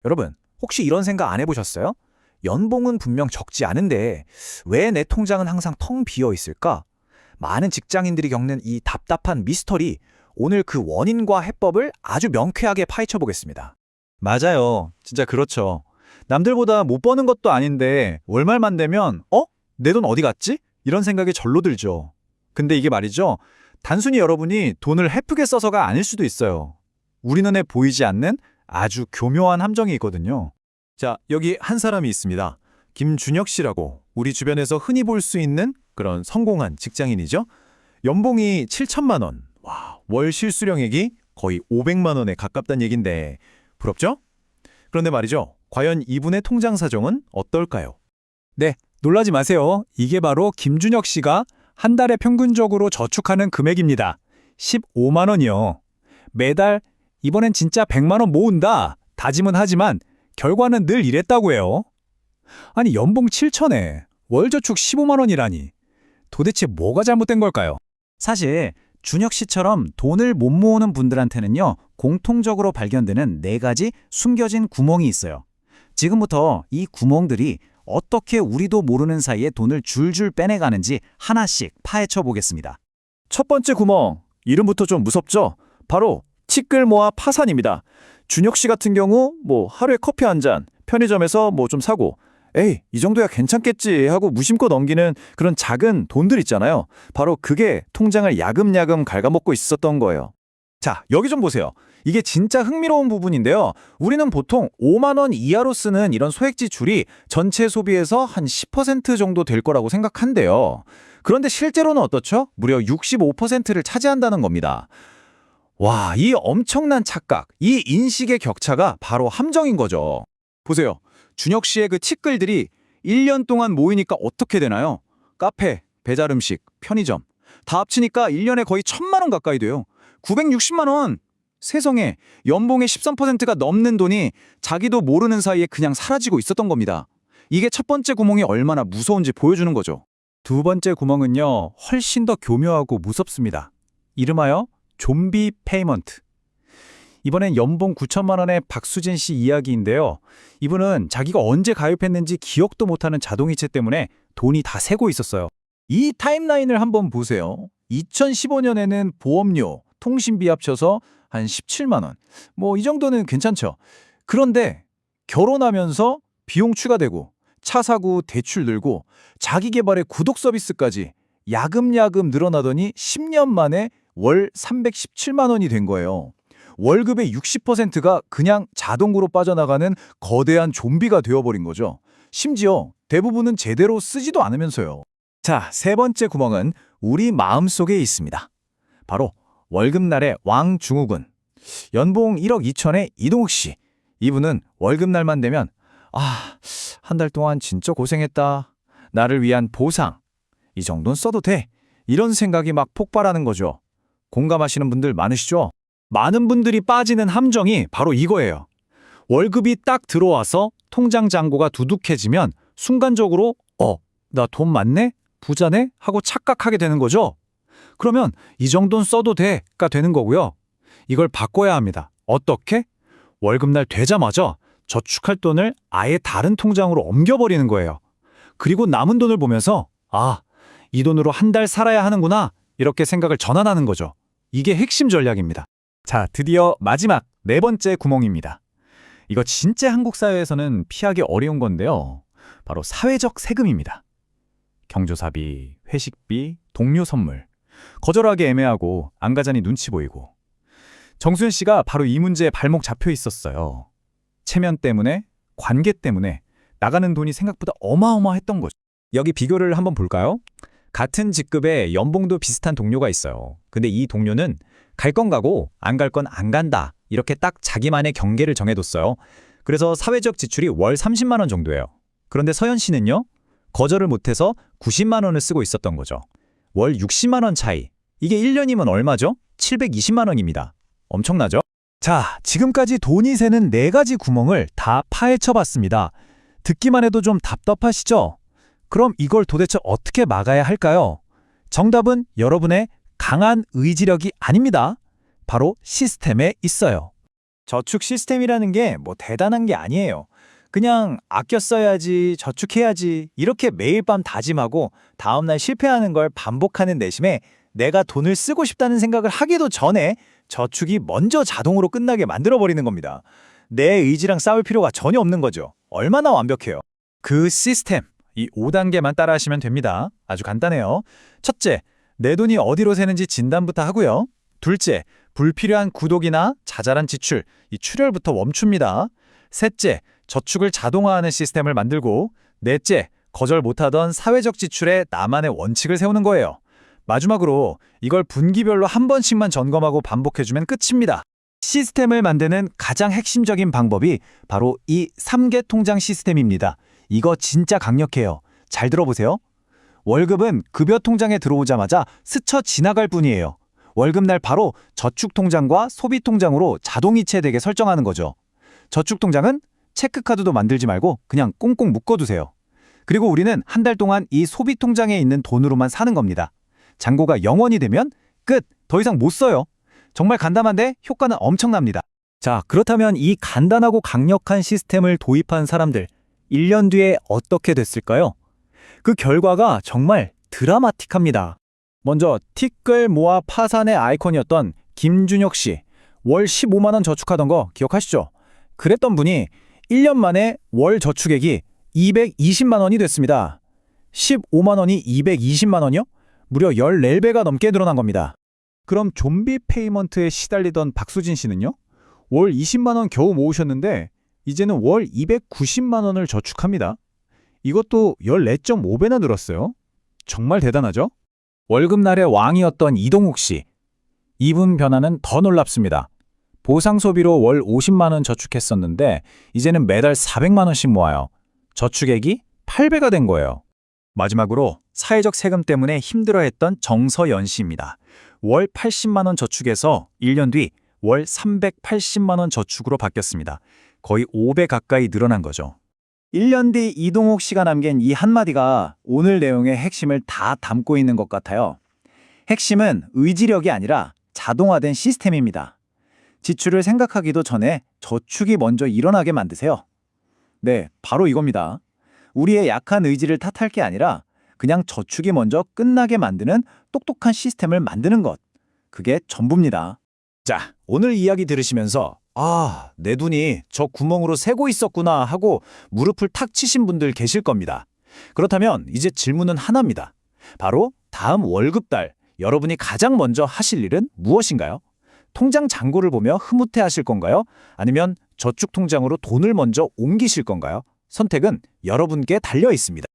여러분, 혹시 이런 생각 안 해보셨어요? 연봉은 분명 적지 않은데 왜 내 통장은 항상 텅 비어 있을까? 많은 직장인들이 겪는 이 답답한 미스터리, 오늘 그 원인과 해법을 아주 명쾌하게 파헤쳐 보겠습니다. 맞아요. 진짜 그렇죠. 남들보다 못 버는 것도 아닌데 월말만 되면 내 돈 어디 갔지? 이런 생각이 절로 들죠. 근데 이게 말이죠. 단순히 여러분이 돈을 헤프게 써서가 아닐 수도 있어요. 우리 눈에 보이지 않는 아주 교묘한 함정이 있거든요. 자, 여기 한 사람이 있습니다. 김준혁 씨라고 우리 주변에서 흔히 볼 수 있는 그런 성공한 직장인이죠. 연봉이 7천만 원. 와, 월 실수령액이 거의 500만 원에 가깝다는 얘긴데 부럽죠? 그런데 말이죠. 과연 이분의 통장 사정은 어떨까요? 네, 놀라지 마세요. 이게 바로 김준혁 씨가 한 달에 평균적으로 저축하는 금액입니다. 15만 원이요. 매달 이번엔 진짜 100만 원 모은다 다짐은 하지만 결과는 늘 이랬다고 해요. 아니 연봉 7천에 월 저축 15만 원이라니. 도대체 뭐가 잘못된 걸까요? 사실 준혁 씨처럼 돈을 못 모으는 분들한테는요, 공통적으로 발견되는 4가지 숨겨진 구멍이 있어요. 지금부터 이 구멍들이 어떻게 우리도 모르는 사이에 돈을 줄줄 빼내가는지 하나씩 파헤쳐 보겠습니다. 첫 번째 구멍, 이름부터 좀 무섭죠? 바로 티끌 모아 파산입니다. 준혁 씨 같은 경우 하루에 커피 한 잔, 편의점에서 좀 사고 에이, 이 정도야 괜찮겠지 하고 무심코 넘기는 그런 작은 돈들 있잖아요. 바로 그게 통장을 야금야금 갉아먹고 있었던 거예요. 자, 여기 좀 보세요. 이게 진짜 흥미로운 부분인데요. 우리는 보통 5만 원 이하로 쓰는 이런 소액 지출이 전체 소비에서 한 10% 정도 될 거라고 생각한대요. 그런데 실제로는 어떻죠? 무려 65%를 차지한다는 겁니다. 와, 이 엄청난 착각, 이 인식의 격차가 바로 함정인 거죠. 보세요. 준혁 씨의 그 티끌들이 1년 동안 모이니까 어떻게 되나요? 카페, 배달 음식, 편의점 다 합치니까 1년에 거의 1,000만 원 가까이 돼요. 960만 원! 세상에, 연봉의 13%가 넘는 돈이 자기도 모르는 사이에 그냥 사라지고 있었던 겁니다. 이게 첫 번째 구멍이 얼마나 무서운지 보여주는 거죠. 두 번째 구멍은요, 훨씬 더 교묘하고 무섭습니다. 이름하여 좀비 페이먼트. 이번엔 연봉 9천만 원의 박수진 씨 이야기인데요. 이분은 자기가 언제 가입했는지 기억도 못하는 자동이체 때문에 돈이 다 새고 있었어요. 이 타임라인을 한번 보세요. 2015년에는 보험료, 통신비 합쳐서 한 17만 원. 이 정도는 괜찮죠. 그런데 결혼하면서 비용 추가되고 차 사고 대출 늘고 자기 개발의 구독 서비스까지 야금야금 늘어나더니 10년 만에 월 317만 원이 된 거예요. 월급의 60%가 그냥 자동으로 빠져나가는 거대한 좀비가 되어버린 거죠. 심지어 대부분은 제대로 쓰지도 않으면서요. 자, 세 번째 구멍은 우리 마음속에 있습니다. 바로 월급날의 왕 증후군. 연봉 1억 2천의 이동욱 씨. 이분은 월급날만 되면 한 달 동안 진짜 고생했다. 나를 위한 보상. 이 정도는 써도 돼. 이런 생각이 막 폭발하는 거죠. 공감하시는 분들 많으시죠? 많은 분들이 빠지는 함정이 바로 이거예요. 월급이 딱 들어와서 통장 잔고가 두둑해지면 순간적으로 나 돈 많네? 부자네? 하고 착각하게 되는 거죠. 그러면 이 정도는 써도 돼가 되는 거고요. 이걸 바꿔야 합니다. 어떻게? 월급날 되자마자 저축할 돈을 아예 다른 통장으로 옮겨버리는 거예요. 그리고 남은 돈을 보면서 이 돈으로 한 달 살아야 하는구나 이렇게 생각을 전환하는 거죠. 이게 핵심 전략입니다. 자, 드디어 마지막 네 번째 구멍입니다. 이거 진짜 한국 사회에서는 피하기 어려운 건데요. 바로 사회적 세금입니다. 경조사비, 회식비, 동료 선물. 거절하기 애매하고 안 가자니 눈치 보이고. 정수현 씨가 바로 이 문제에 발목 잡혀 있었어요. 체면 때문에, 관계 때문에 나가는 돈이 생각보다 어마어마했던 거죠. 여기 비교를 한번 볼까요? 같은 직급에 연봉도 비슷한 동료가 있어요. 근데 이 동료는 갈 건 가고 안 갈 건 안 간다. 이렇게 딱 자기만의 경계를 정해뒀어요. 그래서 사회적 지출이 월 30만 원 정도예요. 그런데 서현 씨는요? 거절을 못해서 90만 원을 쓰고 있었던 거죠. 월 60만 원 차이. 이게 1년이면 얼마죠? 720만 원입니다. 엄청나죠? 자, 지금까지 돈이 새는 4가지 구멍을 다 파헤쳐봤습니다. 듣기만 해도 좀 답답하시죠? 그럼 이걸 도대체 어떻게 막아야 할까요? 정답은 여러분의 강한 의지력이 아닙니다. 바로 시스템에 있어요. 저축 시스템이라는 게 뭐 대단한 게 아니에요. 그냥 아껴 써야지, 저축해야지 이렇게 매일 밤 다짐하고 다음날 실패하는 걸 반복하는 내심에 내가 돈을 쓰고 싶다는 생각을 하기도 전에 저축이 먼저 자동으로 끝나게 만들어버리는 겁니다. 내 의지랑 싸울 필요가 전혀 없는 거죠. 얼마나 완벽해요. 그 시스템, 이 5단계만 따라하시면 됩니다. 아주 간단해요. 첫째, 내 돈이 어디로 새는지 진단부터 하고요. 둘째, 불필요한 구독이나 자잘한 지출, 이 출혈부터 멈춥니다. 셋째, 저축을 자동화하는 시스템을 만들고, 넷째, 거절 못하던 사회적 지출에 나만의 원칙을 세우는 거예요. 마지막으로 이걸 분기별로 한 번씩만 점검하고 반복해주면 끝입니다. 시스템을 만드는 가장 핵심적인 방법이 바로 이 3개 통장 시스템입니다. 이거 진짜 강력해요. 잘 들어보세요. 월급은 급여 통장에 들어오자마자 스쳐 지나갈 뿐이에요. 월급날 바로 저축 통장과 소비 통장으로 자동 이체되게 설정하는 거죠. 저축 통장은 체크카드도 만들지 말고 그냥 꽁꽁 묶어두세요. 그리고 우리는 한 달 동안 이 소비 통장에 있는 돈으로만 사는 겁니다. 잔고가 0원이 되면 끝! 더 이상 못 써요. 정말 간단한데 효과는 엄청납니다. 자, 그렇다면 이 간단하고 강력한 시스템을 도입한 사람들, 1년 뒤에 어떻게 됐을까요? 그 결과가 정말 드라마틱합니다. 먼저 티끌 모아 파산의 아이콘이었던 김준혁 씨, 월 15만 원 저축하던 거 기억하시죠? 그랬던 분이 1년 만에 월 저축액이 220만 원이 됐습니다. 15만 원이 220만 원이요? 무려 14배가 넘게 늘어난 겁니다. 그럼 좀비 페이먼트에 시달리던 박수진 씨는요? 월 20만 원 겨우 모으셨는데 이제는 월 290만 원을 저축합니다. 이것도 14.5배나 늘었어요. 정말 대단하죠? 월급날의 왕이었던 이동욱 씨. 이분 변화는 더 놀랍습니다. 보상 소비로 월 50만 원 저축했었는데 이제는 매달 400만 원씩 모아요. 저축액이 8배가 된 거예요. 마지막으로 사회적 세금 때문에 힘들어했던 정서연 씨입니다. 월 80만 원 저축에서 1년 뒤 월 380만 원 저축으로 바뀌었습니다. 거의 5배 가까이 늘어난 거죠. 1년 뒤 이동욱 씨가 남긴 이 한마디가 오늘 내용의 핵심을 다 담고 있는 것 같아요. 핵심은 의지력이 아니라 자동화된 시스템입니다. 지출을 생각하기도 전에 저축이 먼저 일어나게 만드세요. 네, 바로 이겁니다. 우리의 약한 의지를 탓할 게 아니라 그냥 저축이 먼저 끝나게 만드는 똑똑한 시스템을 만드는 것. 그게 전부입니다. 자, 오늘 이야기 들으시면서 내 돈이 저 구멍으로 새고 있었구나 하고 무릎을 탁 치신 분들 계실 겁니다. 그렇다면 이제 질문은 하나입니다. 바로 다음 월급달 여러분이 가장 먼저 하실 일은 무엇인가요? 통장 잔고를 보며 흐뭇해 하실 건가요? 아니면 저축 통장으로 돈을 먼저 옮기실 건가요? 선택은 여러분께 달려 있습니다.